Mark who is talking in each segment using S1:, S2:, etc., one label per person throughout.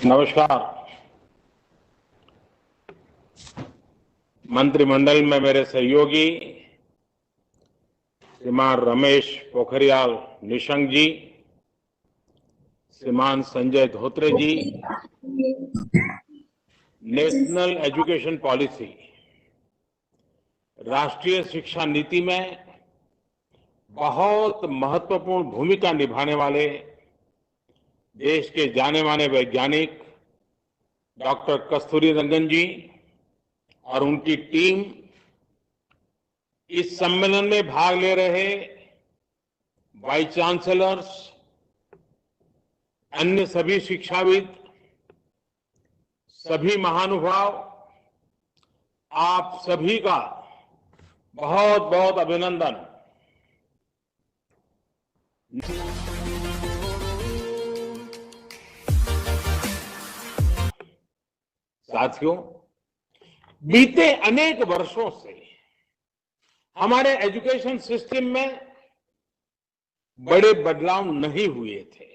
S1: नमस्कार। मंत्रिमंडल में मेरे सहयोगी श्रीमान रमेश पोखरियाल निशंक जी, श्रीमान संजय धोत्रे जी, नेशनल एजुकेशन पॉलिसी, राष्ट्रीय शिक्षा नीति में बहुत महत्वपूर्ण भूमिका निभाने वाले देश के जाने माने वैज्ञानिक डॉक्टर कस्तूरीरंगन जी और उनकी टीम, इस सम्मेलन में भाग ले रहे वाइस चांसलर्स, अन्य सभी शिक्षाविद, सभी महानुभाव, आप सभी का बहुत बहुत अभिनंदन। साथियों, बीते अनेक वर्षों से हमारे एजुकेशन सिस्टम में बड़े बदलाव नहीं हुए थे।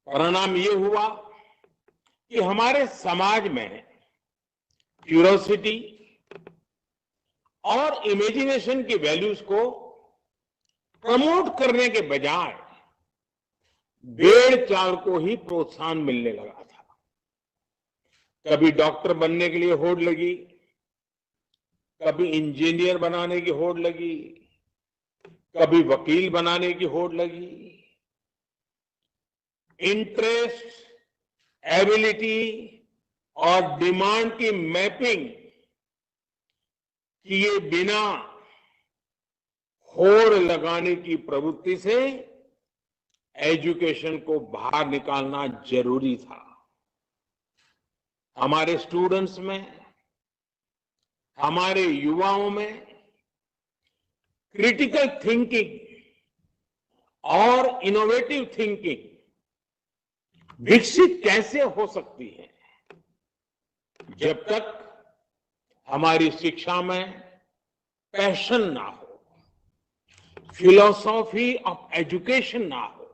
S1: परिणाम ये हुआ कि हमारे समाज में क्यूरियोसिटी और इमेजिनेशन की वैल्यूज को प्रमोट करने के बजाय भेड़ चाल को ही प्रोत्साहन मिलने लगा था। कभी डॉक्टर बनने के लिए होड़ लगी, कभी इंजीनियर बनाने की होड़ लगी, कभी वकील बनाने की होड़ लगी। इंटरेस्ट, एबिलिटी और डिमांड की मैपिंग किए बिना होड़ लगाने की प्रवृत्ति से एजुकेशन को बाहर निकालना जरूरी था। हमारे स्टूडेंट्स में, हमारे युवाओं में क्रिटिकल थिंकिंग और इनोवेटिव थिंकिंग विकसित कैसे हो सकती है जब तक हमारी शिक्षा में पैशन ना हो, फिलॉसफी ऑफ एजुकेशन ना हो,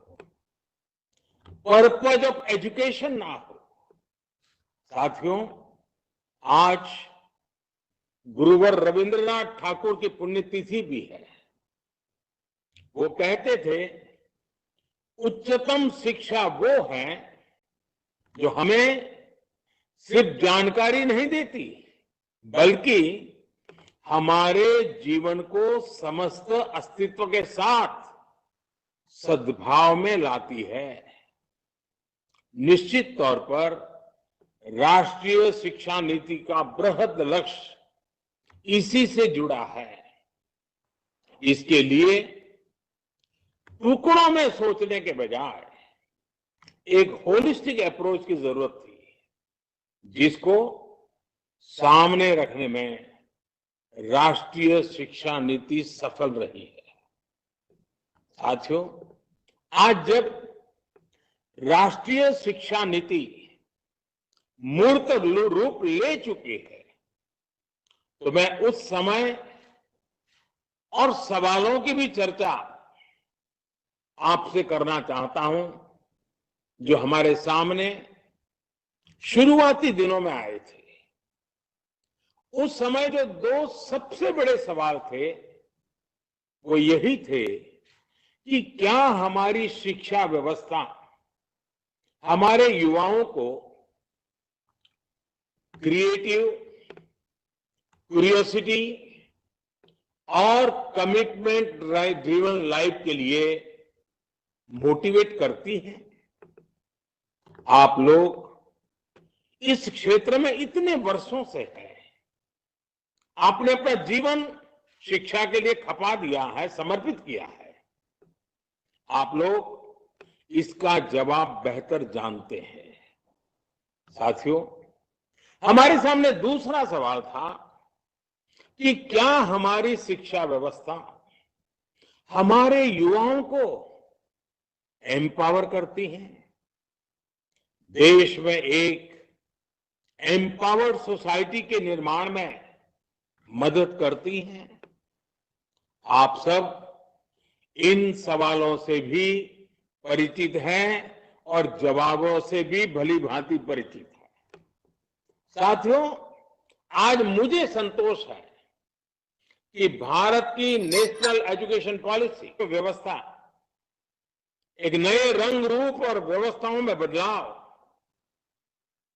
S1: पर्पज ऑफ एजुकेशन ना हो। साथियों, आज गुरुवर रविंद्रनाथ ठाकुर की पुण्यतिथि भी है। वो कहते थे, उच्चतम शिक्षा वो है जो हमें सिर्फ जानकारी नहीं देती, बल्कि हमारे जीवन को समस्त अस्तित्व के साथ सद्भाव में लाती है। निश्चित तौर पर राष्ट्रीय शिक्षा नीति का बृहद लक्ष्य इसी से जुड़ा है। इसके लिए टुकड़ों में सोचने के बजाय एक होलिस्टिक अप्रोच की जरूरत थी, जिसको सामने रखने में राष्ट्रीय शिक्षा नीति सफल रही है। साथियों, आज जब राष्ट्रीय शिक्षा नीति मूर्त रूप ले चुकी है, तो मैं उस समय और सवालों की भी चर्चा आपसे करना चाहता हूं जो हमारे सामने शुरुआती दिनों में आए थे। उस समय जो दो सबसे बड़े सवाल थे वो यही थे कि क्या हमारी शिक्षा व्यवस्था हमारे युवाओं को क्रिएटिव, क्यूरियोसिटी और कमिटमेंट ड्रिवन लाइफ के लिए मोटिवेट करती है। आप लोग इस क्षेत्र में इतने वर्षों से हैं, आपने अपना जीवन शिक्षा के लिए खपा दिया है, समर्पित किया है। आप लोग इसका जवाब बेहतर जानते हैं। साथियों, हमारे सामने दूसरा सवाल था कि क्या हमारी शिक्षा व्यवस्था हमारे युवाओं को एम्पावर करती है, देश में एक एम्पावर्ड सोसाइटी के निर्माण में मदद करती है। आप सब इन सवालों से भी परिचित हैं और जवाबों से भी भली भांति परिचित है। साथियों, आज मुझे संतोष है कि भारत की नेशनल एजुकेशन पॉलिसी व्यवस्था एक नए रंग रूप और व्यवस्थाओं में बदलाव,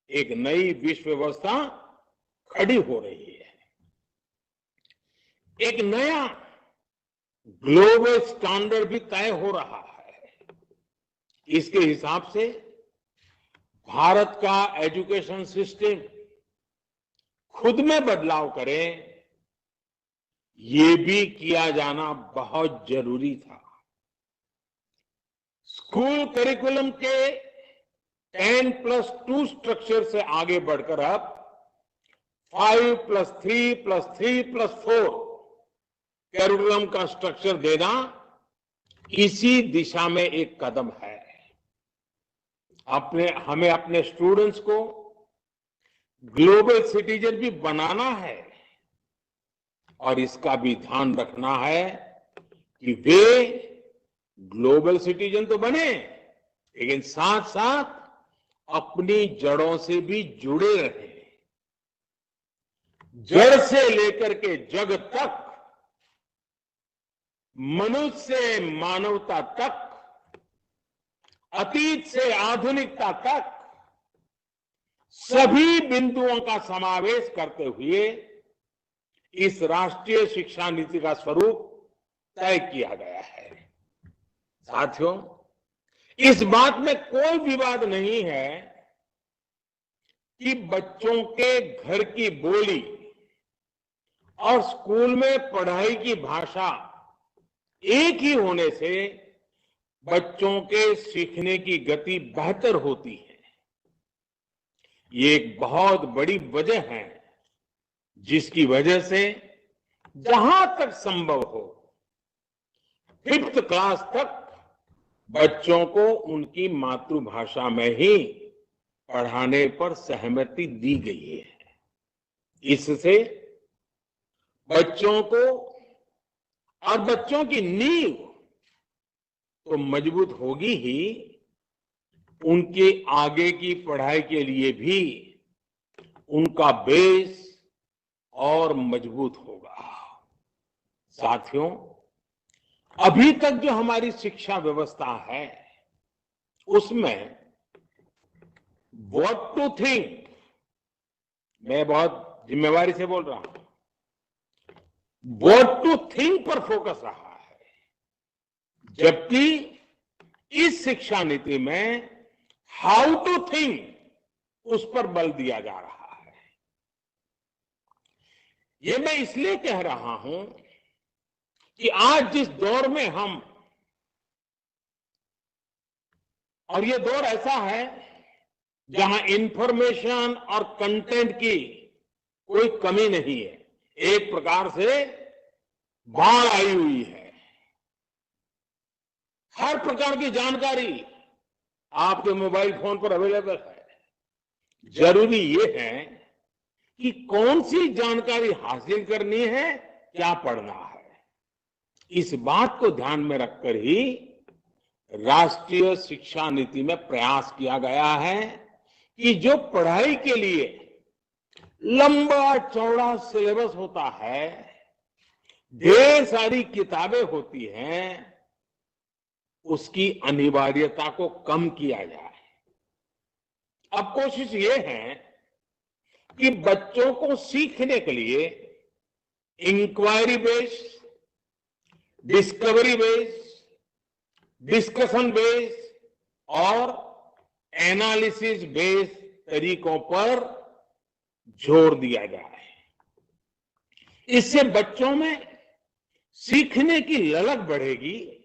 S1: एक नई विश्व व्यवस्था खड़ी हो रही है। एक नया ग्लोबल स्टैंडर्ड भी तय हो रहा है। इसके हिसाब से भारत का एजुकेशन सिस्टम खुद में बदलाव करे, ये भी किया जाना बहुत जरूरी था। स्कूल करिकुलम के 10+2 स्ट्रक्चर से आगे बढ़कर अब 5+3+3+4 करिकुलम का स्ट्रक्चर देना इसी दिशा में एक कदम है। हमें अपने स्टूडेंट्स को ग्लोबल सिटीजन भी बनाना है और इसका भी ध्यान रखना है कि वे ग्लोबल सिटीजन तो बने, लेकिन साथ साथ अपनी जड़ों से भी जुड़े रहे। जड़ से लेकर के जग तक, मनुष्य से मानवता तक, अतीत से आधुनिकता तक सभी बिंदुओं का समावेश करते हुए इस राष्ट्रीय शिक्षा नीति का स्वरूप तय किया गया है। साथियों, इस बात में कोई विवाद नहीं है कि बच्चों के घर की बोली और स्कूल में पढ़ाई की भाषा एक ही होने से बच्चों के सीखने की गति बेहतर होती है। ये एक बहुत बड़ी वजह है जिसकी वजह से जहां तक संभव हो 5th क्लास तक बच्चों को उनकी मातृभाषा में ही पढ़ाने पर सहमति दी गई है। इससे बच्चों को और बच्चों की नींव तो मजबूत होगी ही, उनके आगे की पढ़ाई के लिए भी उनका बेस और मजबूत होगा। साथियों, अभी तक जो हमारी शिक्षा व्यवस्था है उसमें व्हाट टू थिंक, मैं बहुत जिम्मेवारी से बोल रहा हूं, व्हाट टू थिंक पर फोकस रहा है, जबकि इस शिक्षा नीति में हाउ टू थिंक उस पर बल दिया जा रहा है। ये मैं इसलिए कह रहा हूं कि आज जिस दौर में हम, और ये दौर ऐसा है जहां इंफॉर्मेशन और कंटेंट की कोई कमी नहीं है, एक प्रकार से बाढ़ आई हुई है। हर प्रकार की जानकारी आपके मोबाइल फोन पर अवेलेबल है। जरूरी ये है कि कौन सी जानकारी हासिल करनी है, क्या पढ़ना है। इस बात को ध्यान में रखकर ही राष्ट्रीय शिक्षा नीति में प्रयास किया गया है कि जो पढ़ाई के लिए लंबा चौड़ा सिलेबस होता है, ढेर सारी किताबें होती हैं, उसकी अनिवार्यता को कम किया जाए। अब कोशिश ये है कि बच्चों को सीखने के लिए inquiry based, discovery based, discussion based और एनालिसिस बेस्ड तरीकों पर जोर दिया जाए। इससे बच्चों में सीखने की ललक बढ़ेगी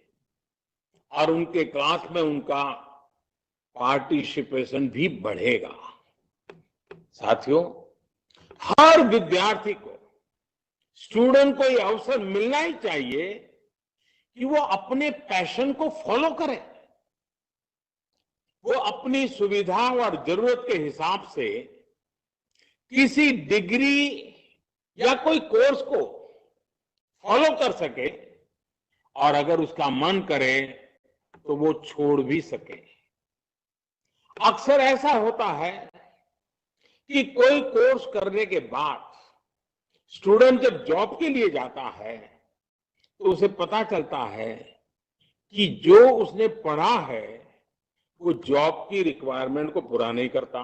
S1: और उनके क्लास में उनका पार्टिसिपेशन भी बढ़ेगा। साथियों, हर विद्यार्थी को, स्टूडेंट को यह अवसर मिलना ही चाहिए कि वो अपने पैशन को फॉलो करे। वो अपनी सुविधा और जरूरत के हिसाब से किसी डिग्री या कोई कोर्स को फॉलो कर सके और अगर उसका मन करे तो वो छोड़ भी सके। अक्सर ऐसा होता है कि कोई कोर्स करने के बाद स्टूडेंट जब जॉब के लिए जाता है तो उसे पता चलता है कि जो उसने पढ़ा है वो जॉब की रिक्वायरमेंट को पूरा नहीं करता।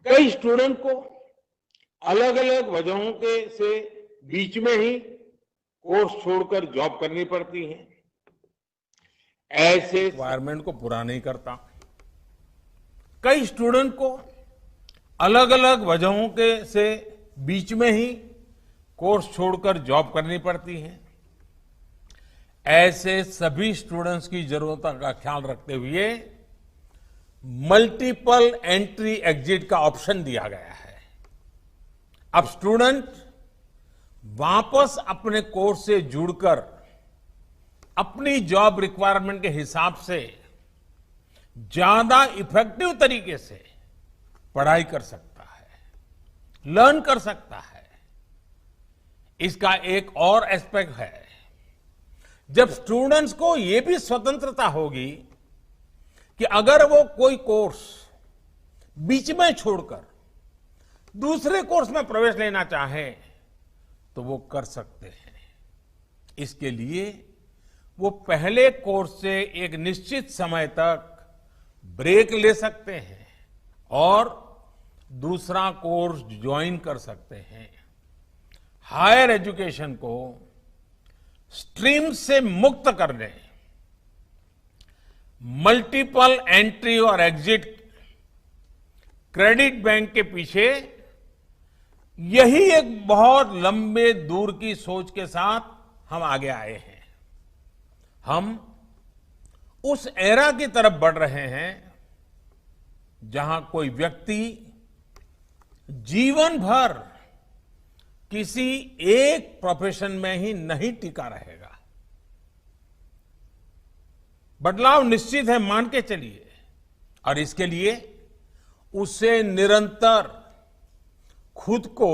S1: कई स्टूडेंट को अलग अलग वजहों के से बीच में ही कोर्स छोड़कर जॉब करनी पड़ती है। ऐसे रिक्वायरमेंट को पूरा नहीं करता। कई स्टूडेंट को अलग अलग वजहों के से बीच में ही कोर्स छोड़कर जॉब करनी पड़ती है। ऐसे सभी स्टूडेंट्स की जरूरतों का ख्याल रखते हुए मल्टीपल एंट्री एग्जिट का ऑप्शन दिया गया है। अब स्टूडेंट वापस अपने कोर्स से जुड़कर अपनी जॉब रिक्वायरमेंट के हिसाब से ज्यादा इफेक्टिव तरीके से पढ़ाई कर सकता है, लर्न कर सकता है। इसका एक और एस्पेक्ट है, जब स्टूडेंट्स को यह भी स्वतंत्रता होगी कि अगर वो कोई कोर्स बीच में छोड़कर दूसरे कोर्स में प्रवेश लेना चाहे तो वो कर सकते हैं। इसके लिए वो पहले कोर्स से एक निश्चित समय तक ब्रेक ले सकते हैं और दूसरा कोर्स ज्वाइन कर सकते हैं। हायर एजुकेशन को स्ट्रीम से मुक्त करने, मल्टीपल एंट्री और एग्जिट क्रेडिट बैंक के पीछे यही एक बहुत लंबे दूर की सोच के साथ हम आगे आए हैं। हम उस एरा की तरफ बढ़ रहे हैं जहां कोई व्यक्ति जीवन भर किसी एक प्रोफेशन में ही नहीं टिका रहेगा। बदलाव निश्चित है, मान के चलिए, और इसके लिए उसे निरंतर खुद को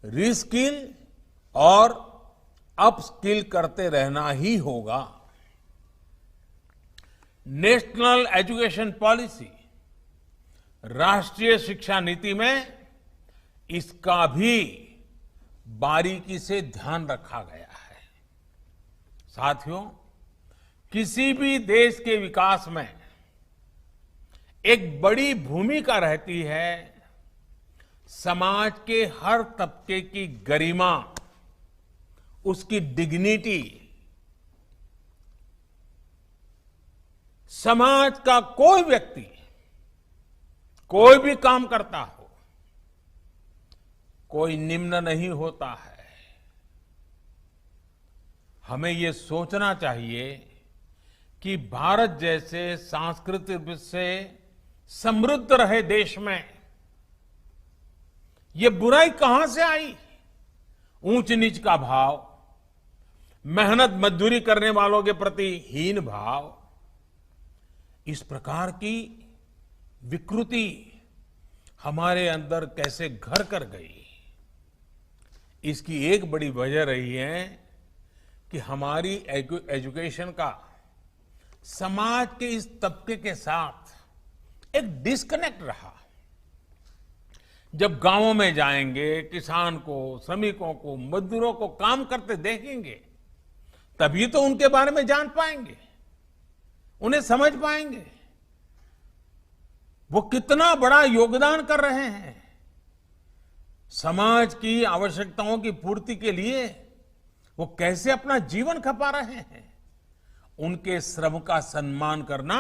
S1: रीस्किल और अपस्किल करते रहना ही होगा। नेशनल एजुकेशन पॉलिसी, राष्ट्रीय शिक्षा नीति में इसका भी बारीकी से ध्यान रखा गया है। साथियों, किसी भी देश के विकास में एक बड़ी भूमिका रहती है समाज के हर तबके की गरिमा, उसकी डिग्निटी। समाज का कोई व्यक्ति कोई भी काम करता हो, कोई निम्न नहीं होता है। हमें ये सोचना चाहिए कि भारत जैसे सांस्कृतिक रूप से समृद्ध रहे देश में ये बुराई कहां से आई? ऊंच नीच का भाव, मेहनत मजदूरी करने वालों के प्रति हीन भाव, इस प्रकार की विकृति हमारे अंदर कैसे घर कर गई? इसकी एक बड़ी वजह रही है कि हमारी एजुकेशन का समाज के इस तबके के साथ एक डिस्कनेक्ट रहा। जब गांवों में जाएंगे, किसान को, श्रमिकों को, मजदूरों को काम करते देखेंगे, तभी तो उनके बारे में जान पाएंगे, उन्हें समझ पाएंगे वो कितना बड़ा योगदान कर रहे हैं। समाज की आवश्यकताओं की पूर्ति के लिए वो कैसे अपना जीवन खपा रहे हैं। उनके श्रम का सम्मान करना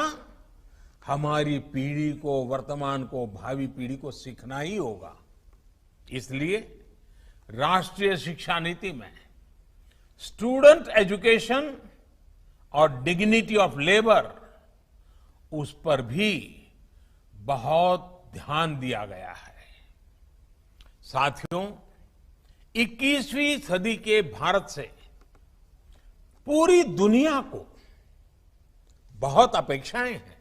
S1: हमारी पीढ़ी को, वर्तमान को, भावी पीढ़ी को सीखना ही होगा। इसलिए राष्ट्रीय शिक्षा नीति में स्टूडेंट एजुकेशन और डिग्निटी ऑफ लेबर, उस पर भी बहुत ध्यान दिया गया है। साथियों, 21वीं सदी के भारत से पूरी दुनिया को बहुत अपेक्षाएं हैं।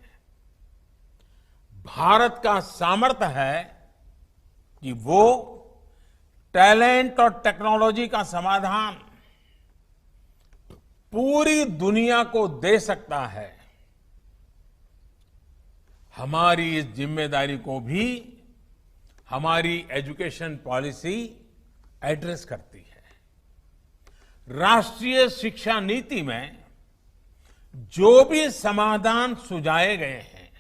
S1: भारत का सामर्थ्य है कि वो टैलेंट और टेक्नोलॉजी का समाधान पूरी दुनिया को दे सकता है। हमारी इस जिम्मेदारी को भी हमारी एजुकेशन पॉलिसी एड्रेस करती है। राष्ट्रीय शिक्षा नीति में जो भी समाधान सुझाए गए हैं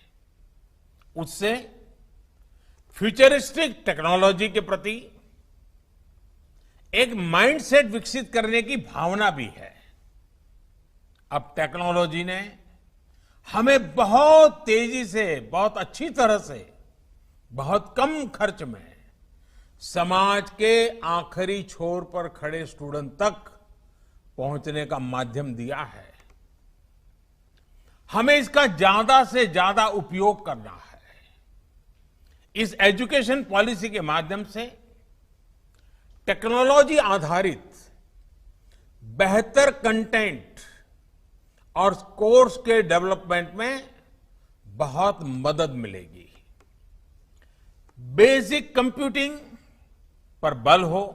S1: उससे फ्यूचरिस्टिक टेक्नोलॉजी के प्रति एक माइंडसेट विकसित करने की भावना भी है। अब टेक्नोलॉजी ने हमें बहुत तेजी से, बहुत अच्छी तरह से, बहुत कम खर्च में समाज के आखिरी छोर पर खड़े स्टूडेंट तक पहुंचने का माध्यम दिया है। हमें इसका ज्यादा से ज्यादा उपयोग करना है। इस एजुकेशन पॉलिसी के माध्यम से टेक्नोलॉजी आधारित बेहतर कंटेंट और कोर्स के डेवलपमेंट में बहुत मदद मिलेगी। बेसिक कंप्यूटिंग पर बल हो,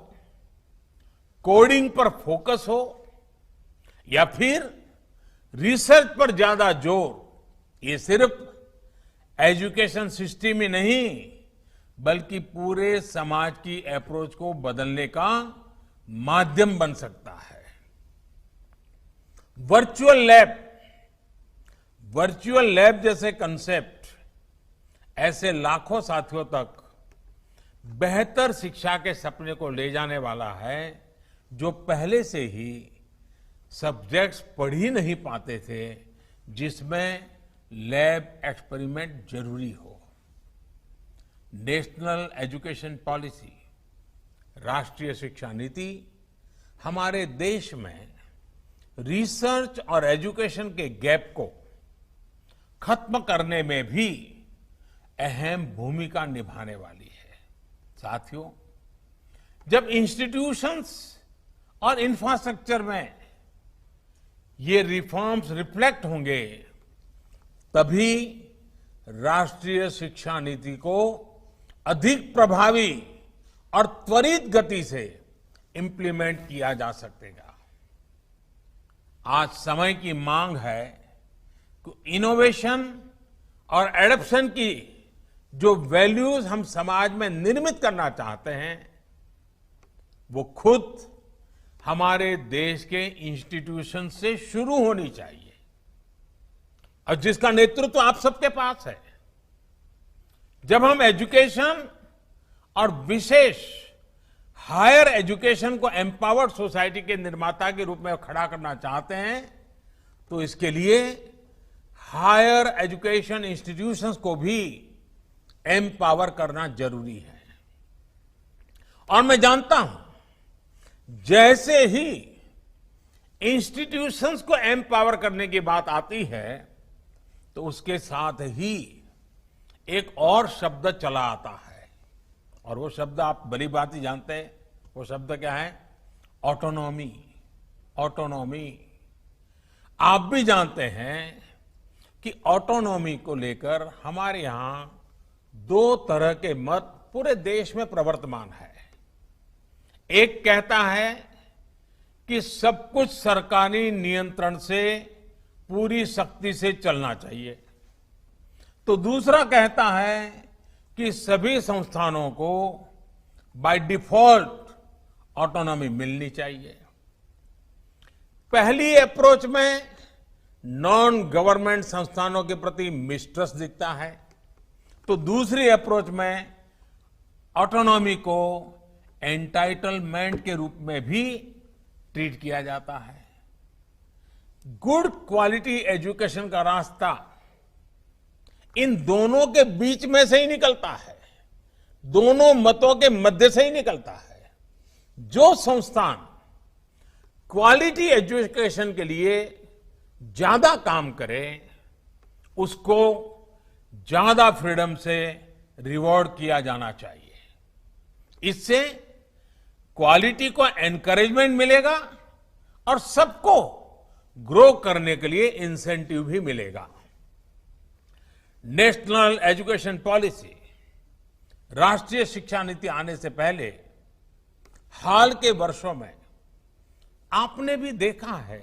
S1: कोडिंग पर फोकस हो या फिर रिसर्च पर ज्यादा जोर, ये सिर्फ एजुकेशन सिस्टम ही नहीं बल्कि पूरे समाज की अप्रोच को बदलने का माध्यम बन सकता है। वर्चुअल लैब जैसे कंसेप्ट ऐसे लाखों साथियों तक बेहतर शिक्षा के सपने को ले जाने वाला है जो पहले से ही सब्जेक्ट्स पढ़ ही नहीं पाते थे, जिसमें लैब एक्सपेरिमेंट जरूरी हो। नेशनल एजुकेशन पॉलिसी, राष्ट्रीय शिक्षा नीति हमारे देश में रिसर्च और एजुकेशन के गैप को खत्म करने में भी अहम भूमिका निभाने वाली है। साथियों, जब इंस्टीट्यूशंस और इंफ्रास्ट्रक्चर में ये रिफॉर्म्स रिफ्लेक्ट होंगे तभी राष्ट्रीय शिक्षा नीति को अधिक प्रभावी और त्वरित गति से इंप्लीमेंट किया जा सकेगा। आज समय की मांग है कि इनोवेशन और एडॉप्शन की जो वैल्यूज हम समाज में निर्मित करना चाहते हैं वो खुद हमारे देश के इंस्टीट्यूशन से शुरू होनी चाहिए और जिसका नेतृत्व आप सबके पास है। जब हम एजुकेशन और विशेष हायर एजुकेशन को एम्पावर्ड सोसाइटी के निर्माता के रूप में खड़ा करना चाहते हैं तो इसके लिए हायर एजुकेशन इंस्टीट्यूशंस को भी एम्पावर करना जरूरी है। और मैं जानता हूं जैसे ही इंस्टीट्यूशंस को एम्पावर करने की बात आती है तो उसके साथ ही एक और शब्द चला आता है और वो शब्द आप भली बात ही जानते हैं। वो शब्द क्या है? ऑटोनॉमी। ऑटोनॉमी। आप भी जानते हैं कि ऑटोनॉमी को लेकर हमारे यहां दो तरह के मत पूरे देश में प्रवर्तमान है। एक कहता है कि सब कुछ सरकारी नियंत्रण से पूरी सख्ती से चलना चाहिए, तो दूसरा कहता है कि सभी संस्थानों को बाय डिफॉल्ट ऑटोनॉमी मिलनी चाहिए। पहली अप्रोच में नॉन गवर्नमेंट संस्थानों के प्रति मिसट्रस्ट दिखता है, तो दूसरी अप्रोच में ऑटोनॉमी को एंटाइटलमेंट के रूप में भी ट्रीट किया जाता है। गुड क्वालिटी एजुकेशन का रास्ता इन दोनों के बीच में से ही निकलता है, दोनों मतों के मध्य से ही निकलता है। जो संस्थान क्वालिटी एजुकेशन के लिए ज्यादा काम करे उसको ज्यादा फ्रीडम से रिवॉर्ड किया जाना चाहिए। इससे क्वालिटी को एनकरेजमेंट मिलेगा और सबको ग्रो करने के लिए इंसेंटिव भी मिलेगा। नेशनल एजुकेशन पॉलिसी, राष्ट्रीय शिक्षा नीति आने से पहले हाल के वर्षों में आपने भी देखा है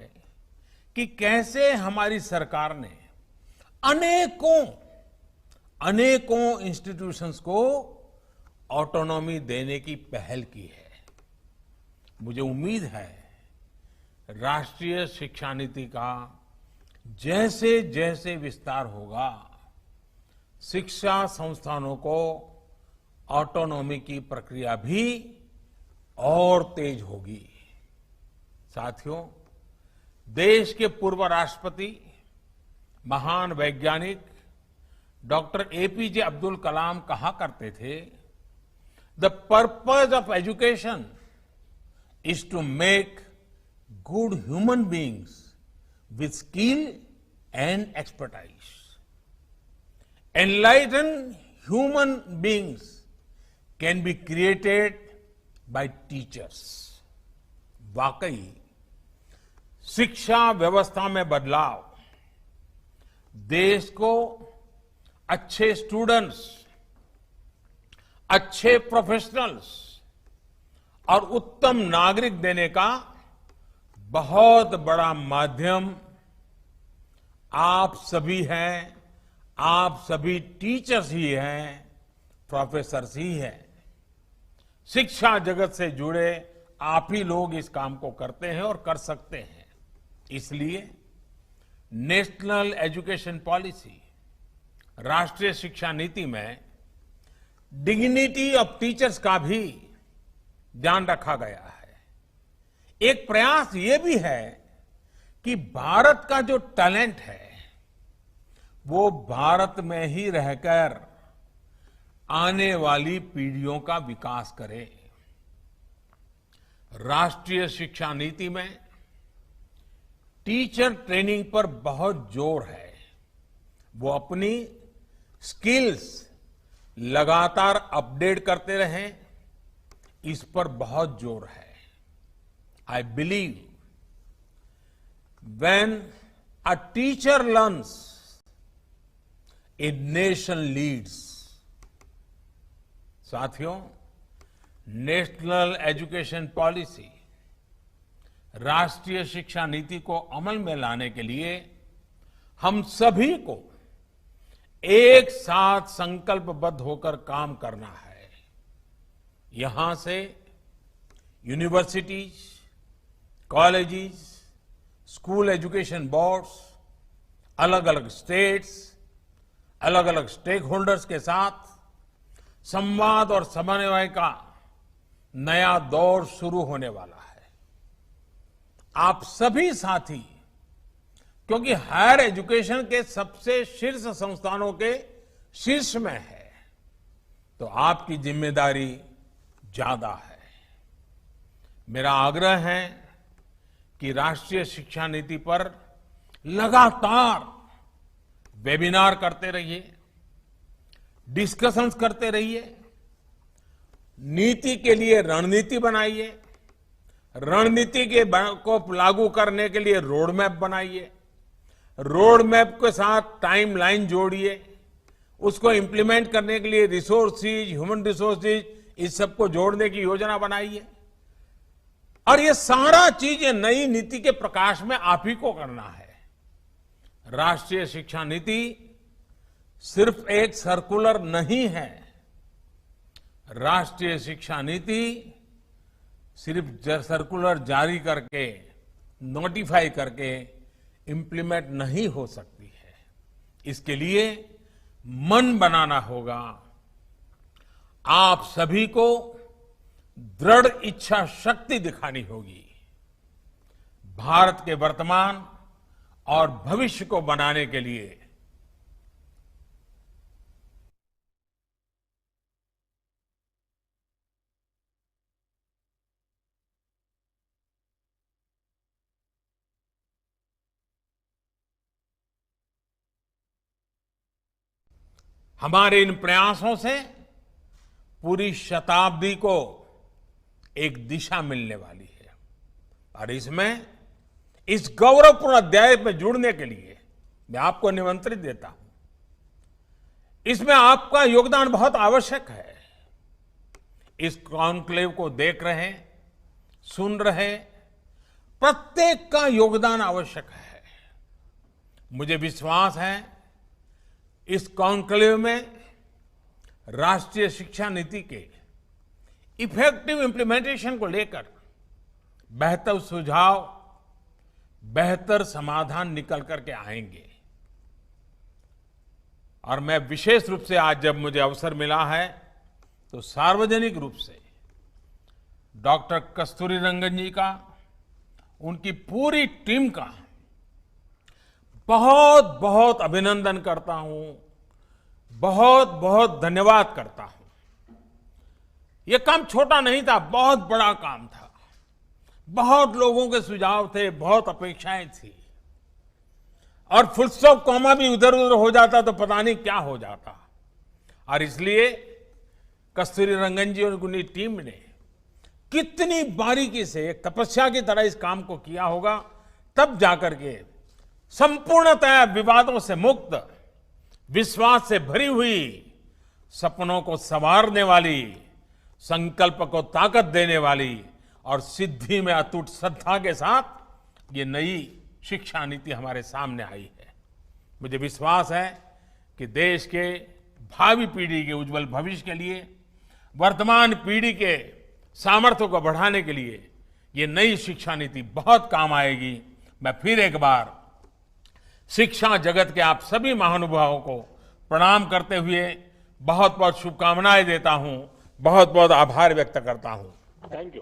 S1: कि कैसे हमारी सरकार ने अनेकों इंस्टीट्यूशंस को ऑटोनॉमी देने की पहल की है। मुझे उम्मीद है राष्ट्रीय शिक्षा नीति का जैसे जैसे विस्तार होगा, शिक्षा संस्थानों को ऑटोनॉमी की प्रक्रिया भी और तेज होगी। साथियों, देश के पूर्व राष्ट्रपति, महान वैज्ञानिक डॉक्टर एपीजे अब्दुल कलाम कहा करते थे, the purpose of education is to make good human beings with skill and expertise. Enlightened human beings can be created by teachers. वाकई शिक्षा व्यवस्था में बदलाव देश को अच्छे स्टूडेंट्स, अच्छे प्रोफेशनल्स और उत्तम नागरिक देने का बहुत बड़ा माध्यम आप सभी हैं, आप सभी टीचर्स ही हैं, प्रोफेसर्स ही हैं। शिक्षा जगत से जुड़े आप ही लोग इस काम को करते हैं और कर सकते हैं। इसलिए नेशनल एजुकेशन पॉलिसी, राष्ट्रीय शिक्षा नीति में डिग्निटी ऑफ टीचर्स का भी ध्यान रखा गया है। एक प्रयास ये भी है कि भारत का जो टैलेंट है वो भारत में ही रहकर आने वाली पीढ़ियों का विकास करे। राष्ट्रीय शिक्षा नीति में टीचर ट्रेनिंग पर बहुत जोर है। वो अपनी स्किल्स लगातार अपडेट करते रहें, इस पर बहुत जोर है। I believe when a teacher learns, a nation leads. साथियों, नेशनल एजुकेशन पॉलिसी, राष्ट्रीय शिक्षा नीति को अमल में लाने के लिए हम सभी को एक साथ संकल्पबद्ध होकर काम करना है। यहां से universities, colleges, school education boards, अलग अलग स्टेट्स, अलग अलग स्टेक होल्डर्स के साथ संवाद और समन्वय का नया दौर शुरू होने वाला है। आप सभी साथी, क्योंकि हायर एजुकेशन के सबसे शीर्ष संस्थानों के शीर्ष में है, तो आपकी जिम्मेदारी ज्यादा है। मेरा आग्रह है कि राष्ट्रीय शिक्षा नीति पर लगातार वेबिनार करते रहिए, डिस्कशंस करते रहिए, नीति के लिए रणनीति बनाइए, रणनीति को लागू करने के लिए रोड मैप बनाइए, रोड मैप के साथ टाइमलाइन जोड़िए, उसको इंप्लीमेंट करने के लिए रिसोर्सेज, ह्यूमन रिसोर्सेज, इस सबको जोड़ने की योजना बनाइए। और ये सारा चीज ये नई नीति के प्रकाश में आप ही को करना है। राष्ट्रीय शिक्षा नीति सिर्फ एक सर्कुलर नहीं है। राष्ट्रीय शिक्षा नीति सिर्फ सर्कुलर जारी करके, नोटिफाई करके इंप्लीमेंट नहीं हो सकती है। इसके लिए मन बनाना होगा। आप सभी को दृढ़ इच्छा शक्ति दिखानी होगी। भारत के वर्तमान और भविष्य को बनाने के लिए हमारे इन प्रयासों से पूरी शताब्दी को एक दिशा मिलने वाली है। और इसमें इस गौरवपूर्ण अध्याय में जुड़ने के लिए मैं आपको निमंत्रित देता हूं। इसमें आपका योगदान बहुत आवश्यक है। इस कॉन्क्लेव को देख रहे, सुन रहे प्रत्येक का योगदान आवश्यक है। मुझे विश्वास है इस कॉन्क्लेव में राष्ट्रीय शिक्षा नीति के इफेक्टिव इंप्लीमेंटेशन को लेकर बेहतर सुझाव, बेहतर समाधान निकल करके आएंगे। और मैं विशेष रूप से आज जब मुझे अवसर मिला है तो सार्वजनिक रूप से डॉक्टर कस्तूरीरंगन जी का, उनकी पूरी टीम का बहुत बहुत अभिनंदन करता हूं, बहुत बहुत धन्यवाद करता हूं। यह काम छोटा नहीं था, बहुत बड़ा काम था। बहुत लोगों के सुझाव थे, बहुत अपेक्षाएं थी, और फुल स्टॉप कॉमा भी उधर उधर हो जाता तो पता नहीं क्या हो जाता। और इसलिए कस्तूरीरंगन जी और उनकी टीम ने कितनी बारीकी से एक तपस्या की तरह इस काम को किया होगा, तब जाकर के संपूर्णतया विवादों से मुक्त, विश्वास से भरी हुई, सपनों को संवारने वाली, संकल्प को ताकत देने वाली और सिद्धि में अटूट श्रद्धा के साथ ये नई शिक्षा नीति हमारे सामने आई है। मुझे विश्वास है कि देश के भावी पीढ़ी के उज्जवल भविष्य के लिए, वर्तमान पीढ़ी के सामर्थ्य को बढ़ाने के लिए ये नई शिक्षा नीति बहुत काम आएगी। मैं फिर एक बार शिक्षा जगत के आप सभी महानुभावों को प्रणाम करते हुए बहुत बहुत शुभकामनाएं देता हूं, बहुत बहुत आभार व्यक्त करता हूं। Thank you.